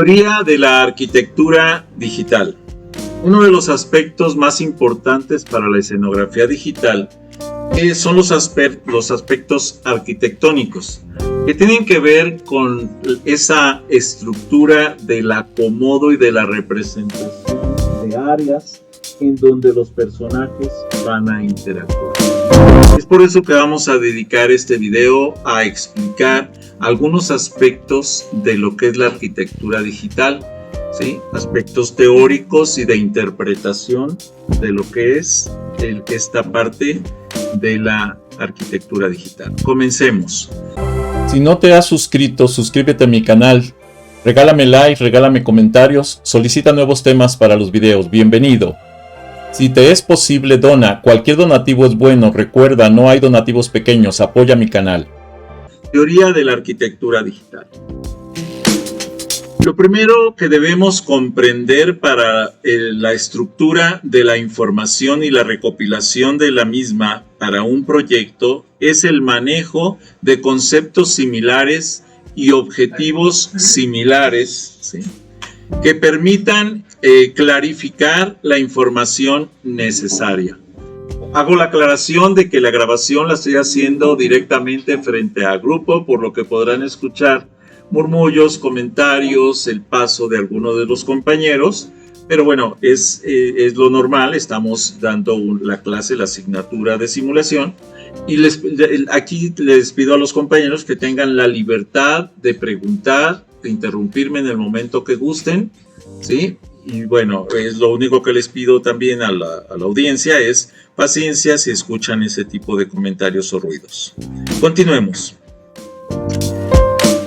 Teoría de la arquitectura digital. Uno de los aspectos más importantes para la escenografía digital son los aspectos arquitectónicos, que tienen que ver con esa estructura del acomodo y de la representación de áreas en donde los personajes van a interactuar. Es por eso que vamos a dedicar este video a explicar algunos aspectos de lo que es la arquitectura digital, ¿sí? Aspectos teóricos y de interpretación de lo que es esta parte de la arquitectura digital. Comencemos. Si no te has suscrito, suscríbete a mi canal, regálame like, regálame comentarios, solicita nuevos temas para los videos, bienvenido. Si te es posible, dona, cualquier donativo es bueno, recuerda, no hay donativos pequeños, apoya mi canal. Teoría de la arquitectura digital. Lo primero que debemos comprender para la estructura de la información y la recopilación de la misma para un proyecto es el manejo de conceptos similares y objetivos similares, ¿sí?, que permitan clarificar la información necesaria. Hago la aclaración de que la grabación la estoy haciendo directamente frente a grupo, por lo que podrán escuchar murmullos, comentarios, el paso de algunos de los compañeros, pero bueno, es lo normal. Estamos dando la clase, la asignatura de simulación, y aquí les pido a los compañeros que tengan la libertad de preguntar, de interrumpirme en el momento que gusten, ¿sí? Y bueno, es lo único que les pido también a la audiencia es paciencia si escuchan ese tipo de comentarios o ruidos. Continuemos.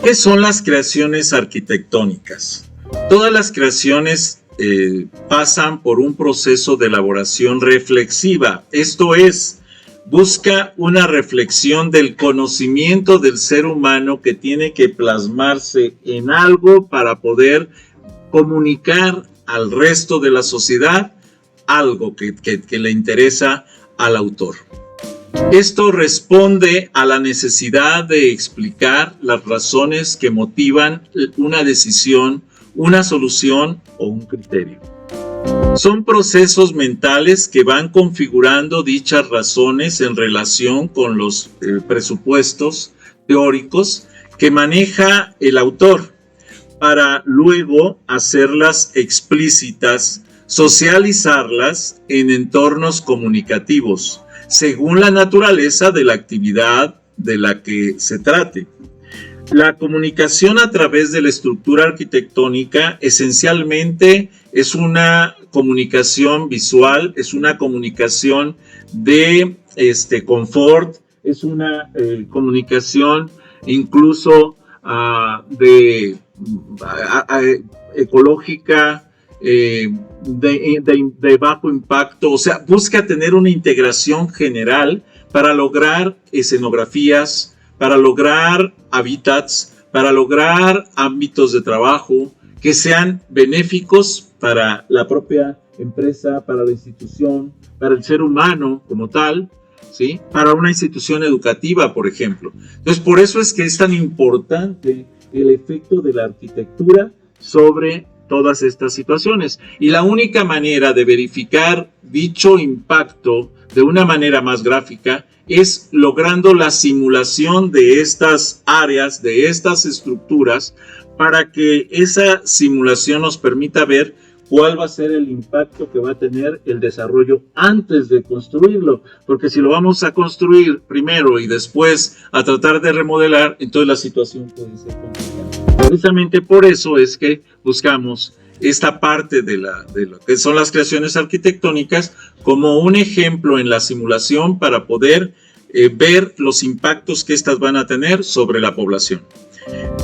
¿Qué son las creaciones arquitectónicas? Todas las creaciones pasan por un proceso de elaboración reflexiva, esto es, busca una reflexión del conocimiento del ser humano que tiene que plasmarse en algo para poder comunicar al resto de la sociedad algo que le interesa al autor. Esto responde a la necesidad de explicar las razones que motivan una decisión, una solución o un criterio. Son procesos mentales que van configurando dichas razones en relación con los presupuestos teóricos que maneja el autor, para luego hacerlas explícitas, socializarlas en entornos comunicativos, según la naturaleza de la actividad de la que se trate. La comunicación a través de la estructura arquitectónica esencialmente es una comunicación visual, es una comunicación de confort, es una comunicación incluso ecológica, de bajo impacto, o sea, busca tener una integración general para lograr escenografías, para lograr hábitats, para lograr ámbitos de trabajo que sean benéficos para la propia empresa, para la institución, para el ser humano como tal, ¿sí?, para una institución educativa, por ejemplo. Entonces, por eso es que es tan importante el efecto de la arquitectura sobre todas estas situaciones. Y la única manera de verificar dicho impacto de una manera más gráfica es logrando la simulación de estas áreas, de estas estructuras, para que esa simulación nos permita ver cuál va a ser el impacto que va a tener el desarrollo antes de construirlo, porque si lo vamos a construir primero y después a tratar de remodelar, entonces la situación puede ser complicada. Precisamente por eso es que buscamos esta parte de lo que son las creaciones arquitectónicas como un ejemplo en la simulación para poder ver los impactos que estas van a tener sobre la población.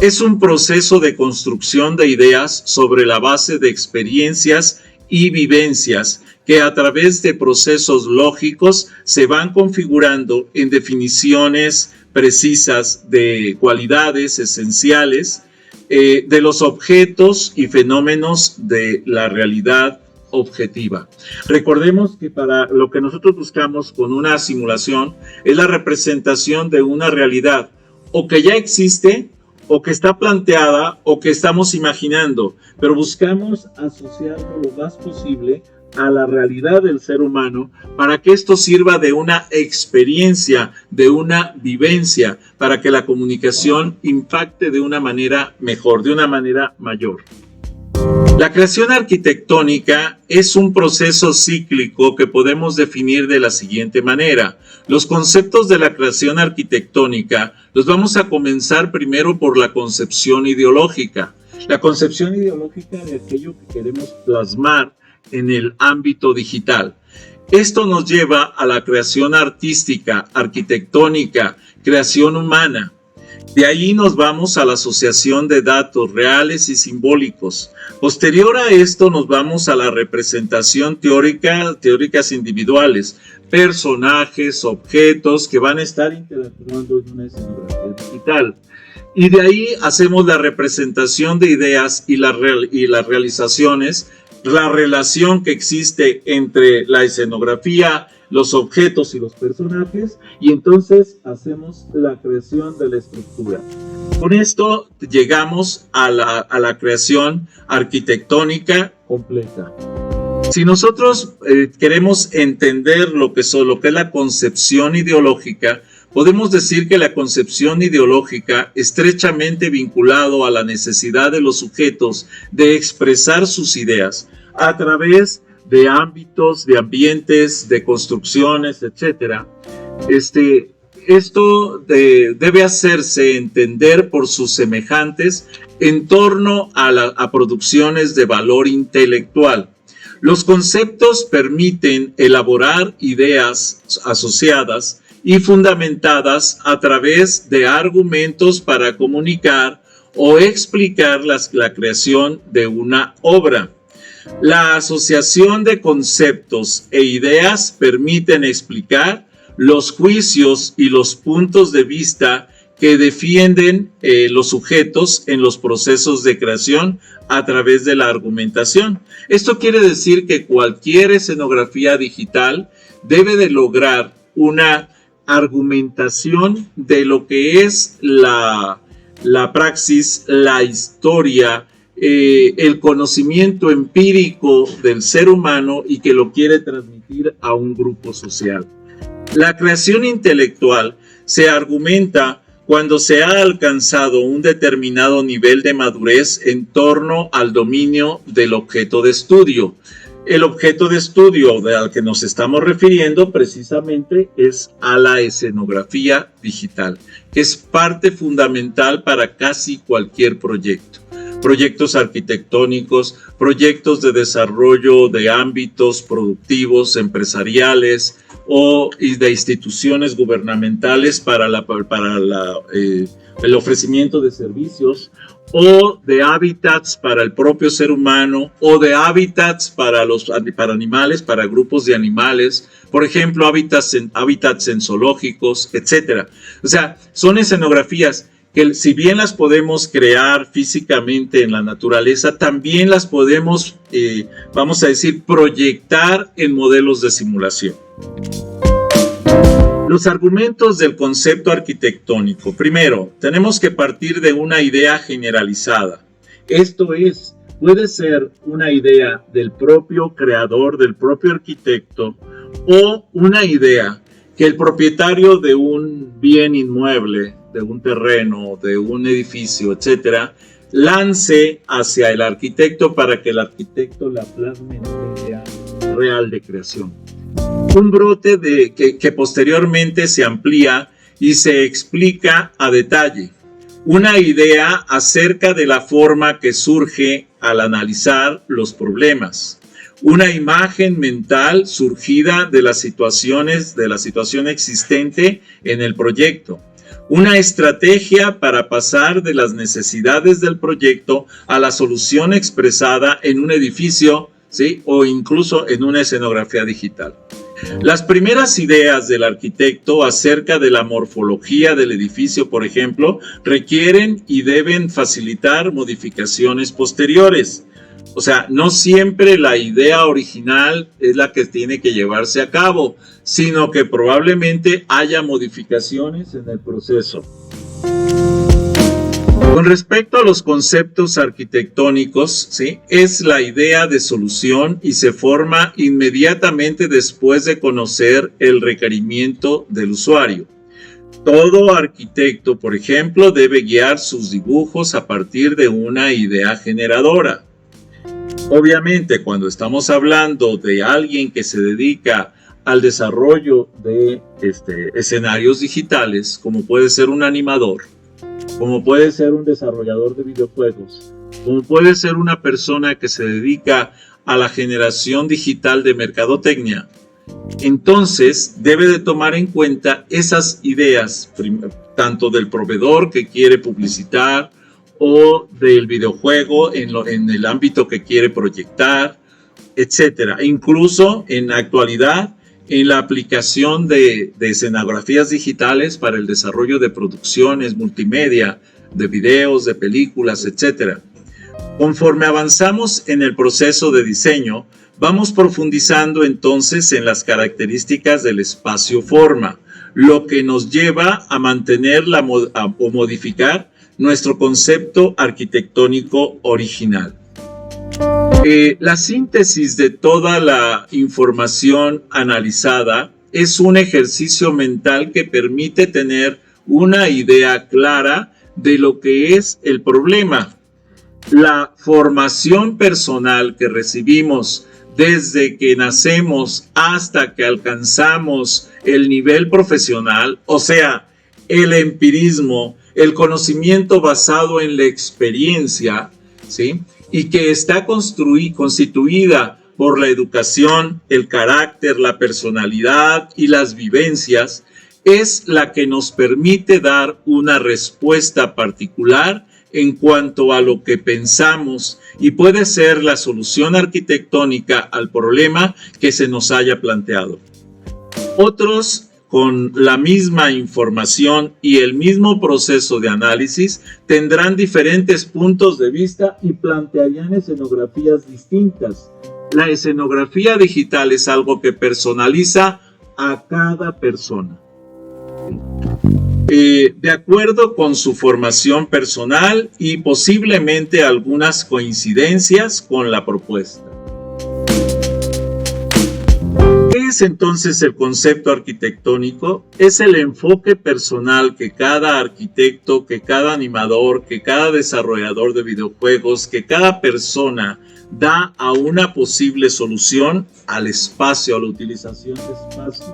Es un proceso de construcción de ideas sobre la base de experiencias y vivencias que a través de procesos lógicos se van configurando en definiciones precisas de cualidades esenciales de los objetos y fenómenos de la realidad objetiva. Recordemos que para lo que nosotros buscamos con una simulación es la representación de una realidad o que ya existe o que está planteada o que estamos imaginando, pero buscamos asociarlo lo más posible a la realidad del ser humano para que esto sirva de una experiencia, de una vivencia, para que la comunicación impacte de una manera mejor, de una manera mayor. La creación arquitectónica es un proceso cíclico que podemos definir de la siguiente manera. Los conceptos de la creación arquitectónica los vamos a comenzar primero por la concepción ideológica. La concepción ideológica de aquello que queremos plasmar en el ámbito digital. Esto nos lleva a la creación artística, arquitectónica, creación humana. De ahí nos vamos a la asociación de datos reales y simbólicos. Posterior a esto nos vamos a la representación teóricas individuales, personajes, objetos que van a estar interactuando en una escenografía digital. Y de ahí hacemos la representación de ideas y las realizaciones, la relación que existe entre la escenografía, los objetos y los personajes, y entonces hacemos la creación de la estructura. Con esto llegamos a la creación arquitectónica completa. Si nosotros queremos entender lo que es la concepción ideológica, podemos decir que la concepción ideológica, estrechamente vinculado a la necesidad de los sujetos de expresar sus ideas a través de ámbitos, de ambientes, de construcciones, etc. Esto debe hacerse entender por sus semejantes en torno a producciones de valor intelectual. Los conceptos permiten elaborar ideas asociadas y fundamentadas a través de argumentos para comunicar o explicar la creación de una obra. La asociación de conceptos e ideas permiten explicar los juicios y los puntos de vista que defienden los sujetos en los procesos de creación a través de la argumentación. Esto quiere decir que cualquier escenografía digital debe de lograr una argumentación de lo que es la praxis, la historia, el conocimiento empírico del ser humano y que lo quiere transmitir a un grupo social. La creación intelectual se argumenta cuando se ha alcanzado un determinado nivel de madurez en torno al dominio del objeto de estudio. El objeto de estudio al que nos estamos refiriendo precisamente es a la escenografía digital, que es parte fundamental para casi cualquier proyecto. Proyectos arquitectónicos, proyectos de desarrollo de ámbitos productivos, empresariales o de instituciones gubernamentales para el ofrecimiento de servicios, o de hábitats para el propio ser humano, o de hábitats para animales, para grupos de animales, por ejemplo, hábitats en zoológicos, etc. O sea, son escenografías que si bien las podemos crear físicamente en la naturaleza, también las podemos, vamos a decir, proyectar en modelos de simulación. Los argumentos del concepto arquitectónico. Primero, tenemos que partir de una idea generalizada. Esto es, puede ser una idea del propio creador, del propio arquitecto, o una idea que el propietario de un bien inmueble, de un terreno, de un edificio, etcétera, lance hacia el arquitecto para que el arquitecto la plasme en una idea real de creación. Un brote que posteriormente se amplía y se explica a detalle. Una idea acerca de la forma que surge al analizar los problemas. Una imagen mental surgida de la situación existente en el proyecto. Una estrategia para pasar de las necesidades del proyecto a la solución expresada en un edificio, ¿sí? O incluso en una escenografía digital. Las primeras ideas del arquitecto acerca de la morfología del edificio, por ejemplo, requieren y deben facilitar modificaciones posteriores. O sea, no siempre la idea original es la que tiene que llevarse a cabo, sino que probablemente haya modificaciones en el proceso. Con respecto a los conceptos arquitectónicos, ¿sí?, es la idea de solución y se forma inmediatamente después de conocer el requerimiento del usuario. Todo arquitecto, por ejemplo, debe guiar sus dibujos a partir de una idea generadora. Obviamente, cuando estamos hablando de alguien que se dedica al desarrollo de escenarios digitales, como puede ser un animador, como puede ser un desarrollador de videojuegos, como puede ser una persona que se dedica a la generación digital de mercadotecnia, entonces debe de tomar en cuenta esas ideas, tanto del proveedor que quiere publicitar o del videojuego en el ámbito que quiere proyectar, etcétera. Incluso en la actualidad, en la aplicación de escenografías digitales para el desarrollo de producciones multimedia, de videos, de películas, etcétera. Conforme avanzamos en el proceso de diseño, vamos profundizando entonces en las características del espacio-forma, lo que nos lleva a mantener o modificar nuestro concepto arquitectónico original. La síntesis de toda la información analizada es un ejercicio mental que permite tener una idea clara de lo que es el problema. La formación personal que recibimos desde que nacemos hasta que alcanzamos el nivel profesional, o sea, el empirismo, el conocimiento basado en la experiencia, ¿sí?, y que está constituida por la educación, el carácter, la personalidad y las vivencias, es la que nos permite dar una respuesta particular en cuanto a lo que pensamos y puede ser la solución arquitectónica al problema que se nos haya planteado. Otros, con la misma información y el mismo proceso de análisis, tendrán diferentes puntos de vista y plantearían escenografías distintas. La escenografía digital es algo que personaliza a cada persona, de acuerdo con su formación personal y posiblemente algunas coincidencias con la propuesta. ¿Qué es entonces el concepto arquitectónico? Es el enfoque personal que cada arquitecto, que cada animador, que cada desarrollador de videojuegos, que cada persona da a una posible solución al espacio, a la utilización de espacio,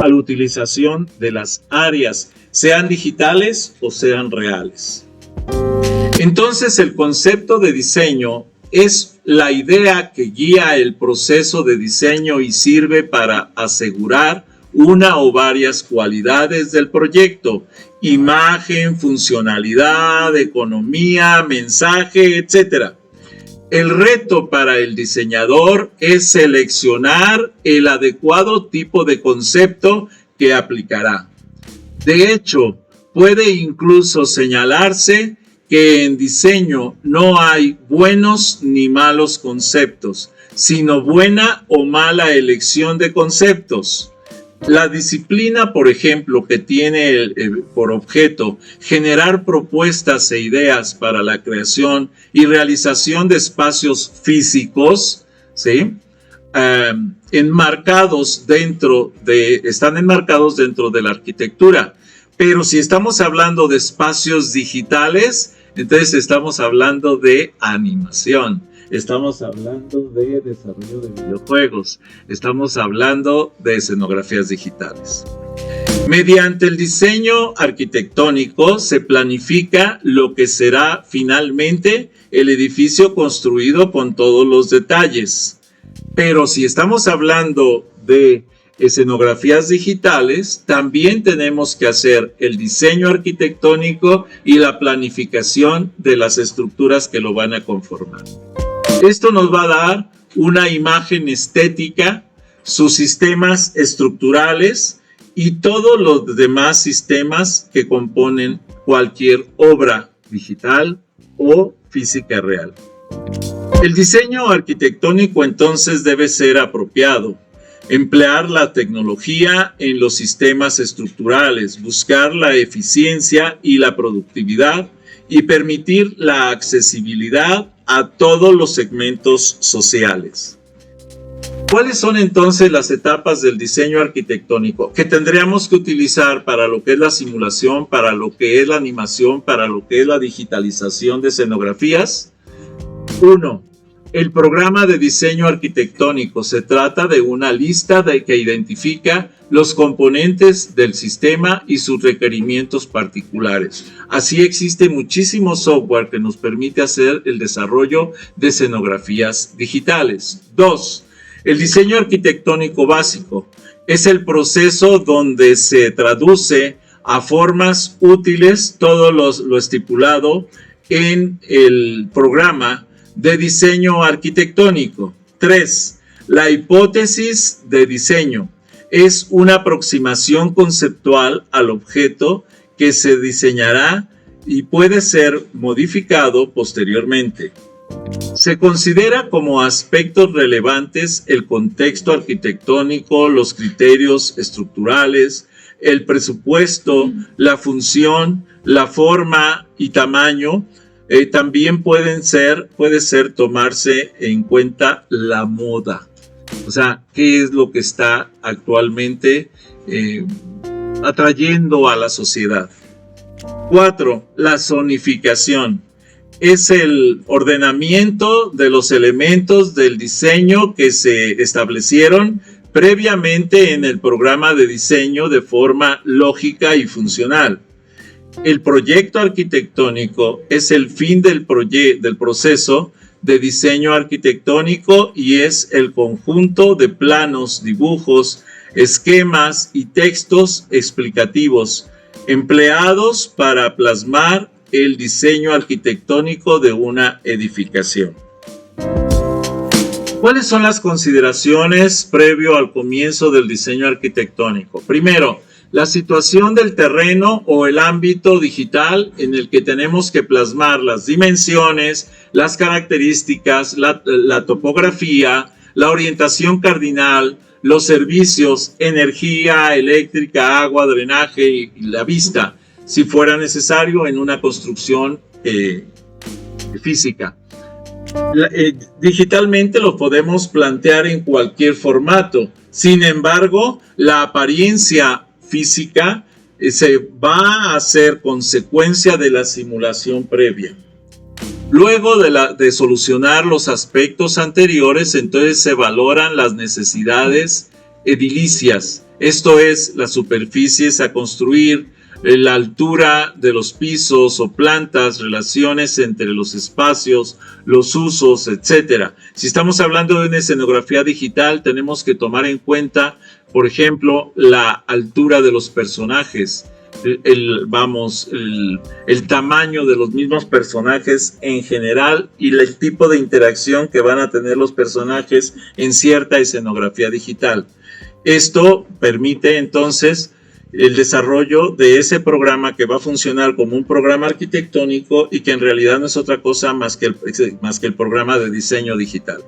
a la utilización de las áreas, sean digitales o sean reales. Entonces, el concepto de diseño es la idea que guía el proceso de diseño y sirve para asegurar una o varias cualidades del proyecto: imagen, funcionalidad, economía, mensaje, etc. El reto para el diseñador es seleccionar el adecuado tipo de concepto que aplicará. De hecho, puede incluso señalarse que en diseño no hay buenos ni malos conceptos, sino buena o mala elección de conceptos. La disciplina, por ejemplo, que tiene por objeto generar propuestas e ideas para la creación y realización de espacios físicos, ¿sí?, están enmarcados dentro de la arquitectura. Pero si estamos hablando de espacios digitales, entonces estamos hablando de animación, estamos hablando de desarrollo de videojuegos, estamos hablando de escenografías digitales. Mediante el diseño arquitectónico se planifica lo que será finalmente el edificio construido con todos los detalles. Pero si estamos hablando de escenografías digitales, también tenemos que hacer el diseño arquitectónico y la planificación de las estructuras que lo van a conformar. Esto nos va a dar una imagen estética, sus sistemas estructurales y todos los demás sistemas que componen cualquier obra digital o física real. El diseño arquitectónico entonces debe ser apropiado, emplear la tecnología en los sistemas estructurales, buscar la eficiencia y la productividad y permitir la accesibilidad a todos los segmentos sociales. ¿Cuáles son entonces las etapas del diseño arquitectónico que tendríamos que utilizar para lo que es la simulación, para lo que es la animación, para lo que es la digitalización de escenografías? 1. El programa de diseño arquitectónico. Se trata de una lista que identifica los componentes del sistema y sus requerimientos particulares. Así existe muchísimo software que nos permite hacer el desarrollo de escenografías digitales. 2. El diseño arquitectónico básico es el proceso donde se traduce a formas útiles todo lo estipulado en el programa de diseño arquitectónico. 3. La hipótesis de diseño es una aproximación conceptual al objeto que se diseñará y puede ser modificado posteriormente. Se considera como aspectos relevantes el contexto arquitectónico, los criterios estructurales, el presupuesto, la función, la forma y tamaño. También puede tomarse en cuenta la moda. O sea, ¿qué es lo que está actualmente atrayendo a la sociedad? 4. La zonificación. Es el ordenamiento de los elementos del diseño que se establecieron previamente en el programa de diseño de forma lógica y funcional. El proyecto arquitectónico es el fin del proceso de diseño arquitectónico y es el conjunto de planos, dibujos, esquemas y textos explicativos empleados para plasmar el diseño arquitectónico de una edificación. ¿Cuáles son las consideraciones previo al comienzo del diseño arquitectónico? Primero, la situación del terreno o el ámbito digital en el que tenemos que plasmar las dimensiones, las características, la topografía, la orientación cardinal, los servicios, energía eléctrica, agua, drenaje y la vista, si fuera necesario en una construcción física. Digitalmente lo podemos plantear en cualquier formato. Sin embargo, la apariencia física se va a hacer consecuencia de la simulación previa. Luego de solucionar los aspectos anteriores, entonces se valoran las necesidades edilicias. Esto es, las superficies a construir, la altura de los pisos o plantas, relaciones entre los espacios, los usos, etc. Si estamos hablando de una escenografía digital, tenemos que tomar en cuenta, por ejemplo, la altura de los personajes, el tamaño de los mismos personajes en general y el tipo de interacción que van a tener los personajes en cierta escenografía digital. Esto permite entonces el desarrollo de ese programa que va a funcionar como un programa arquitectónico y que en realidad no es otra cosa más que el programa de diseño digital.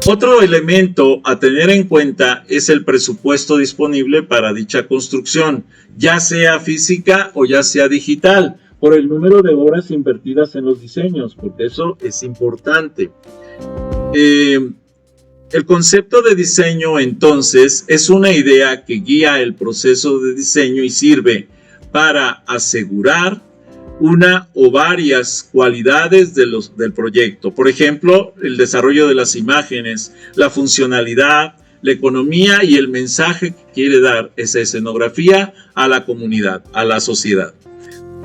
Otro elemento a tener en cuenta es el presupuesto disponible para dicha construcción, ya sea física o ya sea digital, por el número de horas invertidas en los diseños, porque eso es importante. El concepto de diseño, entonces, es una idea que guía el proceso de diseño y sirve para asegurar una o varias cualidades del proyecto. Por ejemplo, el desarrollo de las imágenes, la funcionalidad, la economía y el mensaje que quiere dar esa escenografía a la comunidad, a la sociedad.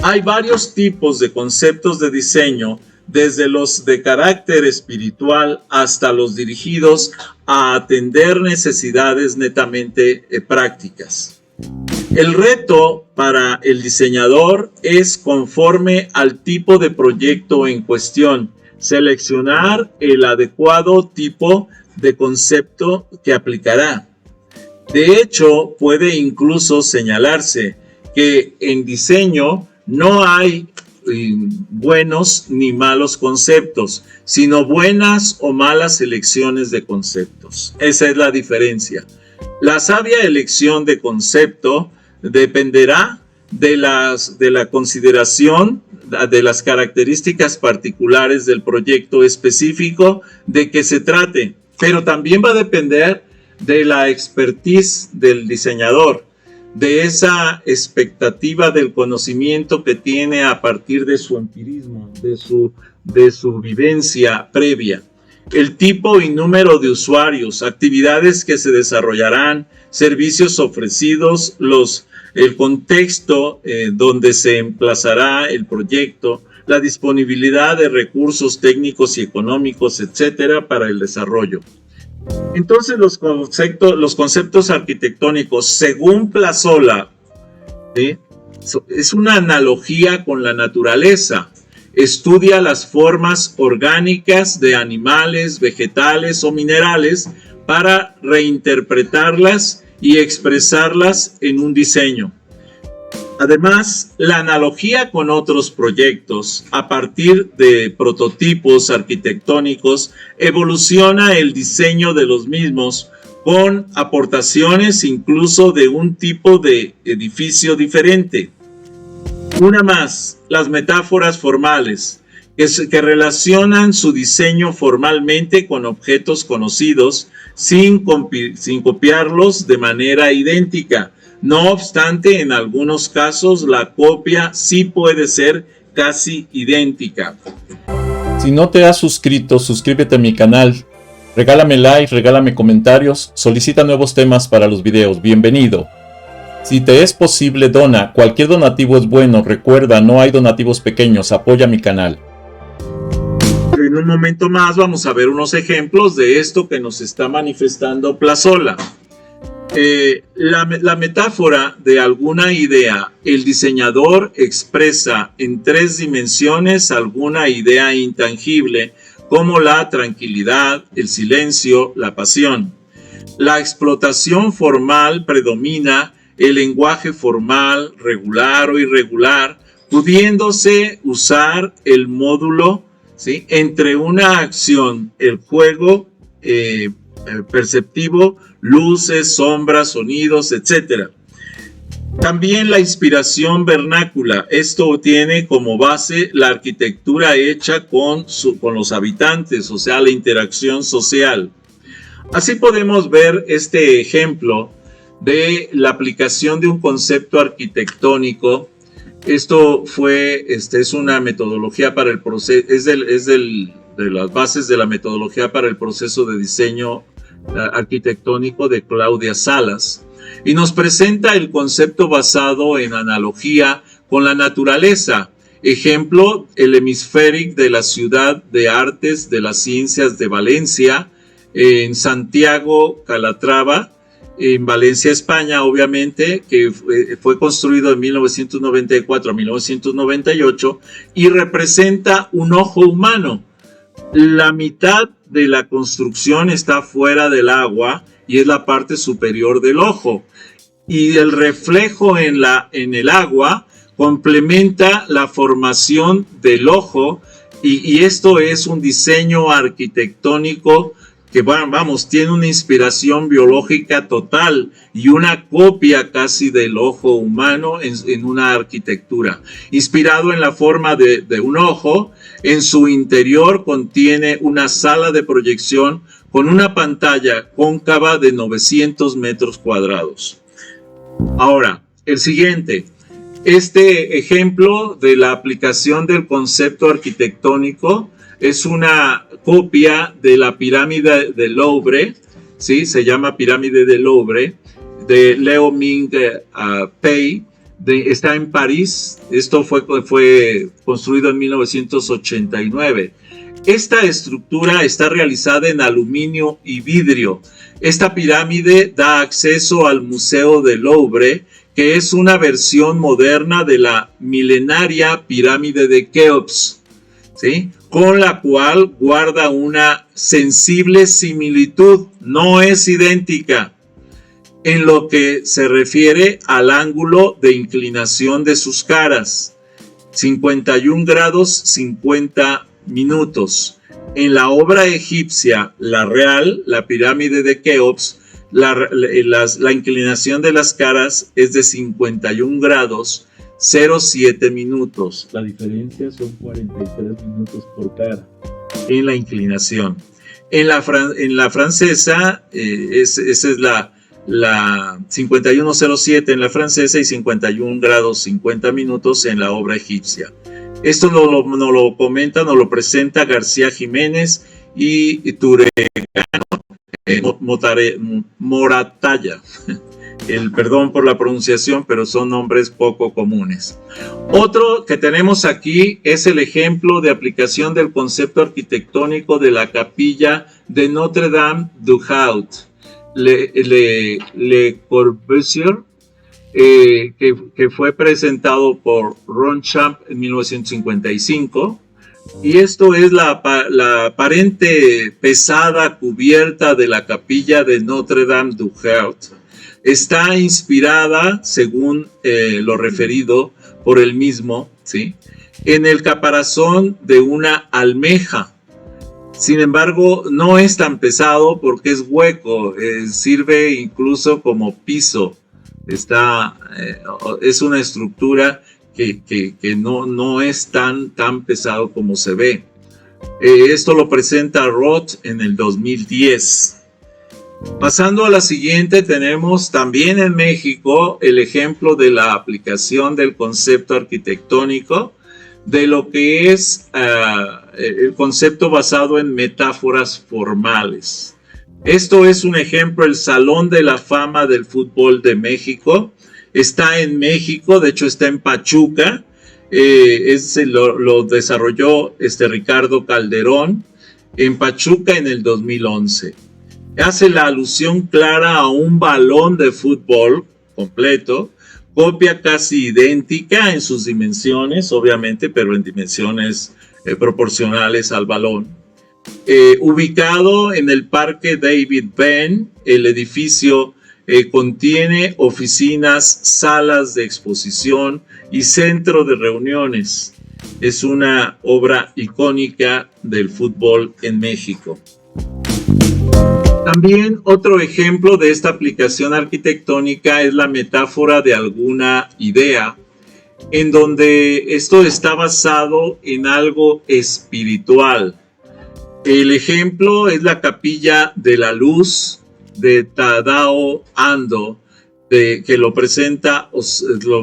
Hay varios tipos de conceptos de diseño, desde los de carácter espiritual hasta los dirigidos a atender necesidades netamente prácticas. El reto para el diseñador es, conforme al tipo de proyecto en cuestión, seleccionar el adecuado tipo de concepto que aplicará. De hecho, puede incluso señalarse que en diseño no hay buenos ni malos conceptos, sino buenas o malas elecciones de conceptos. Esa es la diferencia. La sabia elección de concepto dependerá de la consideración de las características particulares del proyecto específico de que se trate, pero también va a depender de la expertise del diseñador, de esa expectativa del conocimiento que tiene a partir de su empirismo, de su vivencia previa. El tipo y número de usuarios, actividades que se desarrollarán, servicios ofrecidos, el contexto donde se emplazará el proyecto, la disponibilidad de recursos técnicos y económicos, etcétera, para el desarrollo. Entonces, los conceptos arquitectónicos, según Plazola, ¿sí?, es una analogía con la naturaleza. Estudia las formas orgánicas de animales, vegetales o minerales para reinterpretarlas y expresarlas en un diseño. Además, la analogía con otros proyectos a partir de prototipos arquitectónicos evoluciona el diseño de los mismos con aportaciones incluso de un tipo de edificio diferente. Una más, las metáforas formales, que relacionan su diseño formalmente con objetos conocidos sin copiarlos de manera idéntica. No obstante, en algunos casos la copia sí puede ser casi idéntica. Si no te has suscrito, suscríbete a mi canal. Regálame like, regálame comentarios, solicita nuevos temas para los videos. Bienvenido. Si te es posible, dona. Cualquier donativo es bueno. Recuerda, no hay donativos pequeños. Apoya mi canal. En un momento más vamos a ver unos ejemplos de esto que nos está manifestando Plazola. La metáfora de alguna idea, el diseñador expresa en 3 dimensiones alguna idea intangible, como la tranquilidad, el silencio, la pasión. La explotación formal predomina el lenguaje formal, regular o irregular, pudiéndose usar el módulo, ¿sí?, entre una acción, el juego perceptivo, luces, sombras, sonidos, etc. También la inspiración vernácula. Esto tiene como base la arquitectura hecha con los habitantes, o sea, la interacción social. Así podemos ver este ejemplo de la aplicación de un concepto arquitectónico. Esto es una metodología para el proceso, de las bases de la metodología para el proceso de diseño arquitectónico de Claudia Salas, y nos presenta el concepto basado en analogía con la naturaleza. Ejemplo, el hemisférico de la Ciudad de Artes de las Ciencias de Valencia, en Santiago, Calatrava, en Valencia, España, obviamente, que fue construido en 1994 a 1998 y representa un ojo humano. La mitad de la construcción está fuera del agua y es la parte superior del ojo, y el reflejo en el agua complementa la formación del ojo, y esto es un diseño arquitectónico que, vamos, tiene una inspiración biológica total y una copia casi del ojo humano en una arquitectura. Inspirado en la forma de un ojo, en su interior contiene una sala de proyección con una pantalla cóncava de 900 metros cuadrados. Ahora, el siguiente. Este ejemplo de la aplicación del concepto arquitectónico es una copia de la pirámide del Louvre, ¿sí? Se llama pirámide del Louvre, de Leo Ming Pei, está en París. Esto fue construido en 1989. Esta estructura está realizada en aluminio y vidrio. Esta pirámide da acceso al Museo del Louvre, que es una versión moderna de la milenaria pirámide de Keops, ¿sí?, con la cual guarda una sensible similitud. No es idéntica en lo que se refiere al ángulo de inclinación de sus caras, 51 grados 50 minutos. En la obra egipcia, la real, la pirámide de Keops, la inclinación de las caras es de 51 grados 0,7 minutos. La diferencia son 43 minutos por cara en la inclinación. En la francesa, esa es la 51,07 en la francesa y 51 grados 50 minutos en la obra egipcia. Esto nos lo comenta, nos lo presenta García Jiménez y Turegano Moratalla. Perdón por la pronunciación, pero son nombres poco comunes. Otro que tenemos aquí es el ejemplo de aplicación del concepto arquitectónico de la capilla de Notre-Dame du Haut, Le Corbusier, que fue presentado por Ronchamp en 1955. Y esto es la aparente pesada cubierta de la capilla de Notre-Dame du Haut. Está inspirada, según lo referido por él mismo, ¿sí?, en el caparazón de una almeja. Sin embargo, no es tan pesado porque es hueco, sirve incluso como piso. Es una estructura que no es tan pesado como se ve. Esto lo presenta Roth en el 2010. Pasando a la siguiente, tenemos también en México el ejemplo de la aplicación del concepto arquitectónico de lo que es el concepto basado en metáforas formales. Esto es un ejemplo, el Salón de la Fama del Fútbol de México. Está en México, de hecho está en Pachuca. Lo desarrolló Ricardo Calderón en Pachuca en el 2011. Hace la alusión clara a un balón de fútbol completo, copia casi idéntica en sus dimensiones, obviamente, pero en dimensiones proporcionales al balón. Ubicado en el Parque David Penn, el edificio contiene oficinas, salas de exposición y centro de reuniones. Es una obra icónica del fútbol en México. También otro ejemplo de esta aplicación arquitectónica es la metáfora de alguna idea, en donde esto está basado en algo espiritual. El ejemplo es la Capilla de la Luz de Tadao Ando, que lo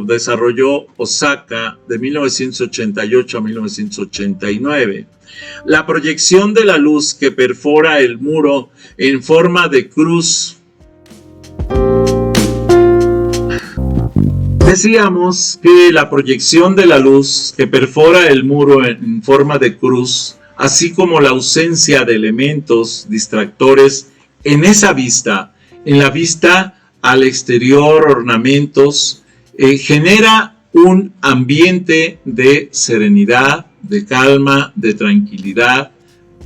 desarrolló Osaka de 1988 a 1989. La proyección de la luz que perfora el muro en forma de cruz. Decíamos que la proyección de la luz que perfora el muro en forma de cruz, así como la ausencia de elementos distractores en esa vista, en la vista al exterior, ornamentos, genera un ambiente de serenidad, de calma, de tranquilidad,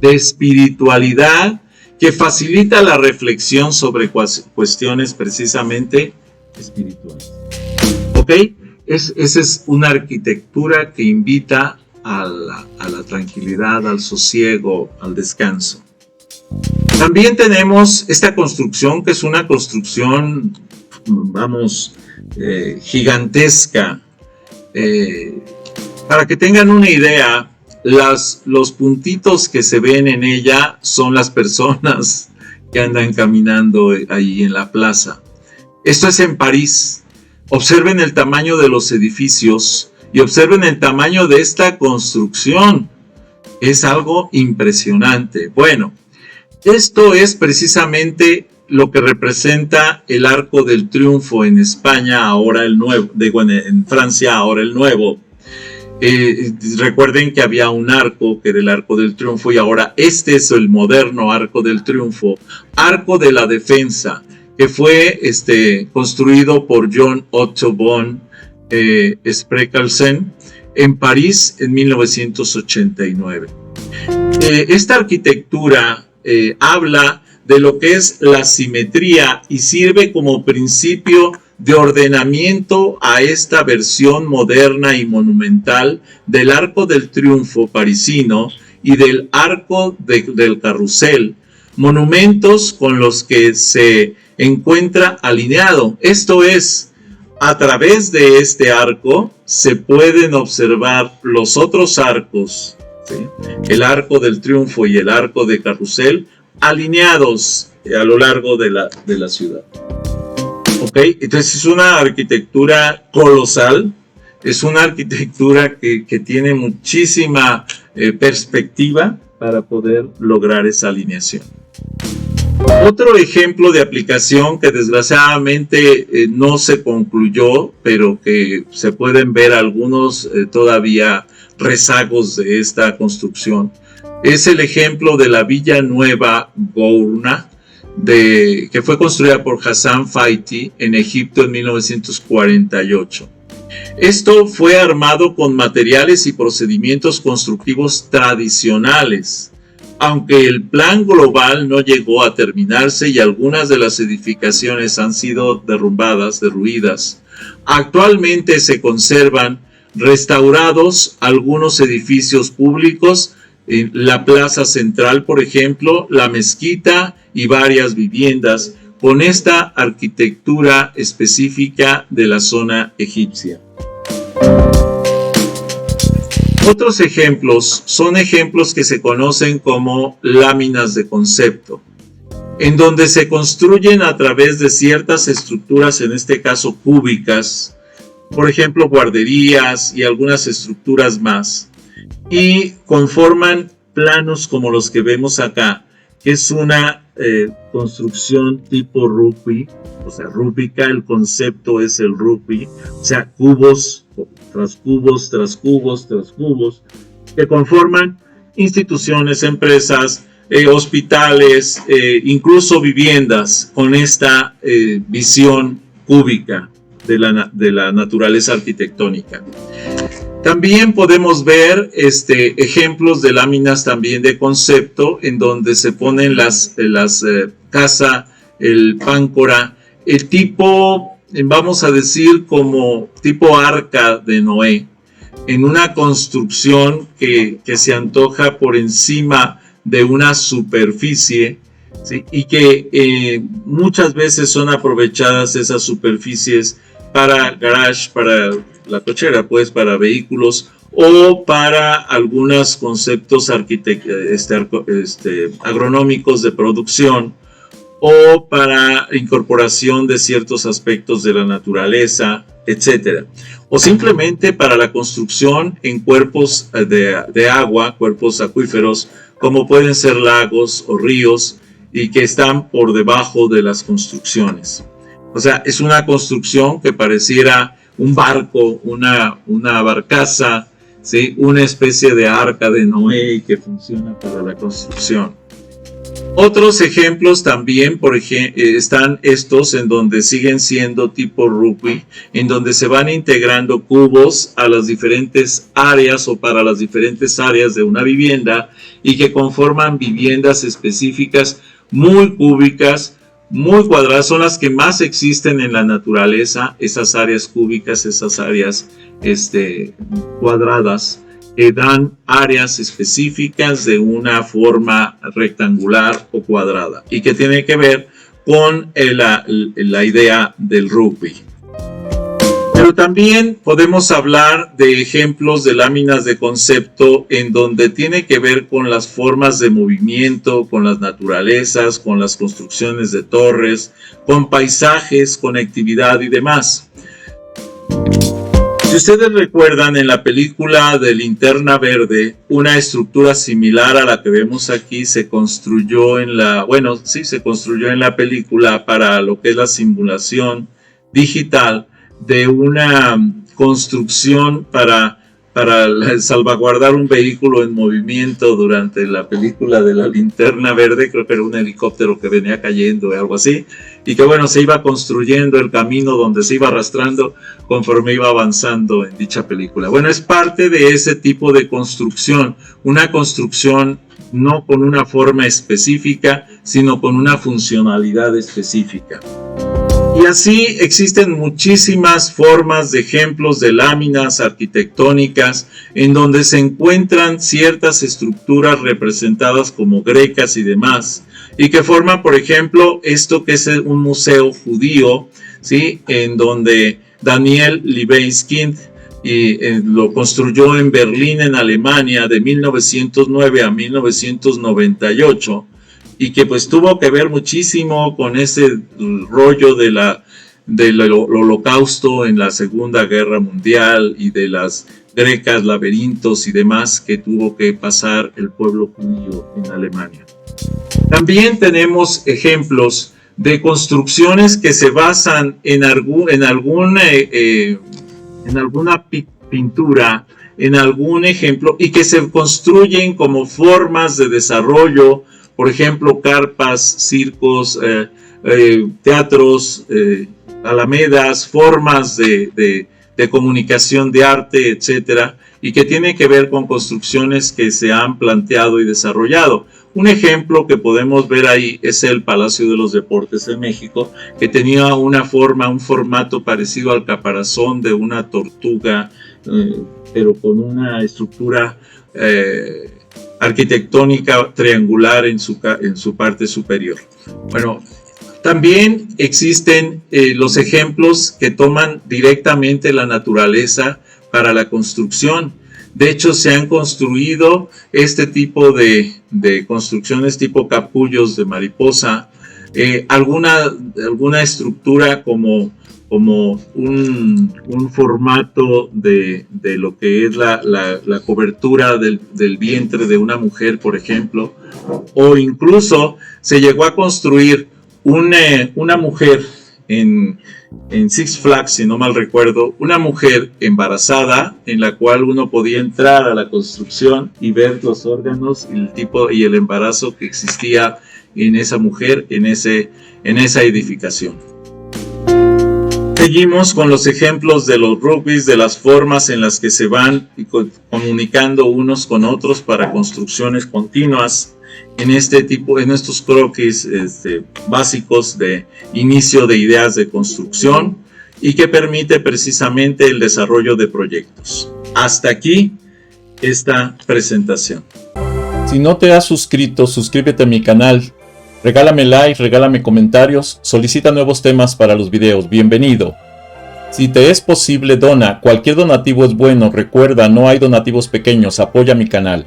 de espiritualidad, que facilita la reflexión sobre cuestiones precisamente espirituales. ¿Ok? Esa es una arquitectura que invita a la tranquilidad, al sosiego, al descanso. También tenemos esta construcción, que es una construcción, gigantesca. Para que tengan una idea, los puntitos que se ven en ella son las personas que andan caminando ahí en la plaza. Esto es en París. Observen el tamaño de los edificios y observen el tamaño de esta construcción. Es algo impresionante. Bueno, esto es precisamente lo que representa el Arco del Triunfo en España, ahora el nuevo, en Francia, ahora el nuevo. Recuerden que había un arco que era el Arco del Triunfo y ahora este es el moderno Arco del Triunfo, Arco de la Defensa, que fue construido por John Otto von Spreckelsen en París en 1989. Esta arquitectura habla de lo que es la simetría y sirve como principio de ordenamiento a esta versión moderna y monumental del Arco del Triunfo parisino y del Arco del Carrusel, monumentos con los que se encuentra alineado. Esto es, A través de este arco se pueden observar los otros arcos, ¿sí? El arco del triunfo y el arco de carrusel, alineados a lo largo de la ciudad. ¿Ok? Entonces es una arquitectura colosal, es una arquitectura que tiene muchísima perspectiva para poder lograr esa alineación. Otro ejemplo de aplicación que desgraciadamente no se concluyó, pero que se pueden ver algunos todavía rezagos de esta construcción, es el ejemplo de la Villa Nueva Gourna, que fue construida por Hassan Faiti en Egipto en 1948. Esto fue armado con materiales y procedimientos constructivos tradicionales, aunque el plan global no llegó a terminarse y algunas de las edificaciones han sido derruidas. Actualmente se conservan restaurados algunos edificios públicos, la plaza central, por ejemplo, la mezquita y varias viviendas con esta arquitectura específica de la zona egipcia. Otros ejemplos son ejemplos que se conocen como láminas de concepto, en donde se construyen a través de ciertas estructuras, en este caso cúbicas, por ejemplo guarderías y algunas estructuras más, y conforman planos como los que vemos acá, que es una construcción tipo rugby, o sea, rúbrica, el concepto es el rugby, o sea, cubos tras cubos, tras cubos, tras cubos, que conforman instituciones, empresas, hospitales, incluso viviendas, con esta visión cúbica de la naturaleza arquitectónica. También podemos ver ejemplos de láminas también de concepto, en donde se ponen las casa, el páncora, el tipo, vamos a decir, como tipo arca de Noé, en una construcción que se antoja por encima de una superficie, ¿sí? Y que muchas veces son aprovechadas esas superficies para garage, para la cochera, pues, para vehículos o para algunos conceptos agronómicos de producción o para incorporación de ciertos aspectos de la naturaleza, etcétera. O simplemente para la construcción en cuerpos de agua, cuerpos acuíferos, como pueden ser lagos o ríos, y que están por debajo de las construcciones. O sea, es una construcción que pareciera un barco, una barcaza, ¿sí? Una especie de arca de Noé que funciona para la construcción. Otros ejemplos también, por ejemplo, están estos en donde siguen siendo tipo rugby, en donde se van integrando cubos a las diferentes áreas o para las diferentes áreas de una vivienda y que conforman viviendas específicas muy cúbicas, muy cuadradas, son las que más existen en la naturaleza, esas áreas cúbicas, esas áreas cuadradas, que dan áreas específicas de una forma rectangular o cuadrada y que tiene que ver con la idea del rugby. Pero también podemos hablar de ejemplos de láminas de concepto en donde tiene que ver con las formas de movimiento, con las naturalezas, con las construcciones de torres, con paisajes, conectividad y demás. Si ustedes recuerdan, en la película de Linterna Verde, una estructura similar a la que vemos aquí se construyó en la película para lo que es la simulación digital de una construcción para salvaguardar un vehículo en movimiento durante la película de la Linterna Verde. Creo que era un helicóptero que venía cayendo o algo así, y que bueno, se iba construyendo el camino donde se iba arrastrando conforme iba avanzando en dicha película. Bueno, es parte de ese tipo de construcción, una construcción no con una forma específica, sino con una funcionalidad específica. Y así existen muchísimas formas de ejemplos de láminas arquitectónicas en donde se encuentran ciertas estructuras representadas como grecas y demás, y que forman, por ejemplo, esto que es un museo judío, ¿sí? En donde Daniel Libeskind, y lo construyó en Berlín, en Alemania, de 1909 a 1998, y que pues tuvo que ver muchísimo con ese rollo del holocausto en la Segunda Guerra Mundial y de las grecas, laberintos y demás que tuvo que pasar el pueblo judío en Alemania. También tenemos ejemplos de construcciones que se basan en alguna pintura, en algún ejemplo, y que se construyen como formas de desarrollo, por ejemplo, carpas, circos, teatros, alamedas, formas de comunicación de arte, etcétera, y que tienen que ver con construcciones que se han planteado y desarrollado. Un ejemplo que podemos ver ahí es el Palacio de los Deportes de México, que tenía una forma, un formato parecido al caparazón de una tortuga, pero con una estructura arquitectónica triangular en su parte superior. Bueno, también existen los ejemplos que toman directamente la naturaleza para la construcción. De hecho, se han construido este tipo de construcciones tipo capullos de mariposa, alguna estructura como un formato de lo que es la cobertura del vientre de una mujer, por ejemplo, o incluso se llegó a construir una mujer en Six Flags, si no mal recuerdo, una mujer embarazada en la cual uno podía entrar a la construcción y ver los órganos y el tipo y el embarazo que existía en esa mujer, en esa edificación. Seguimos con los ejemplos de los rugbys, de las formas en las que se van comunicando unos con otros para construcciones continuas en estos croquis básicos de inicio de ideas de construcción y que permite precisamente el desarrollo de proyectos. Hasta aquí esta presentación. Si no te has suscrito, suscríbete a mi canal. Regálame like, regálame comentarios, solicita nuevos temas para los videos. Bienvenido. Si te es posible, dona. Cualquier donativo es bueno. Recuerda, no hay donativos pequeños. Apoya mi canal.